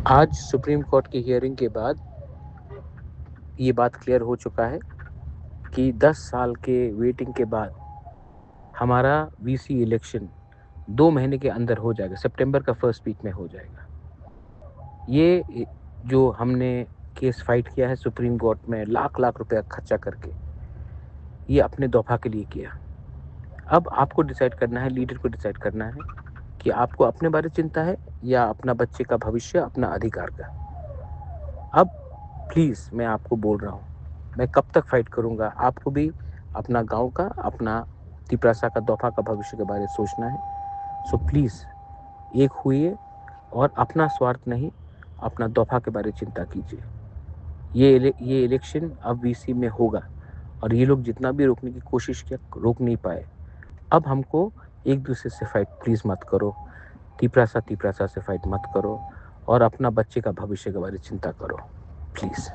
आज supreme court की hearing के बाद ये बात क्लियर हो चुका है कि 10 साल के वेटिंग के बाद हमारा वीसी इलेक्शन 2 महीने के अंदर हो जाएगा, सितंबर का फर्स्ट वीक में हो जाएगा। ये जो हमने केस फाइट किया है सुप्रीम कोर्ट में लाख लाख रुपया खर्चा करके, ये अपने दफा के लिए किया। अब आपको डिसाइड करना है, लीडर को डिसाइड करना है कि आपको अपने बारे में चिंता है या अपना बच्चे का भविष्य, अपना अधिकार का। अब प्लीज़ मैं आपको बोल रहा हूँ, मैं कब तक फाइट करूँगा? आपको भी अपना गांव का, अपना तिपरासा का, दफा का भविष्य के बारे में सोचना है। सो प्लीज़ एक हुइए और अपना स्वार्थ नहीं, अपना दफा के बारे में चिंता कीजिए। ये इलेक्शन अब वीसी में होगा और ये लोग जितना भी रोकने की कोशिश किया, रोक नहीं पाए। अब हमको एक दूसरे से फाइट प्लीज़ मत करो, तिपरासा से फाइट मत करो और अपना बच्चे का भविष्य के बारे में चिंता करो प्लीज़।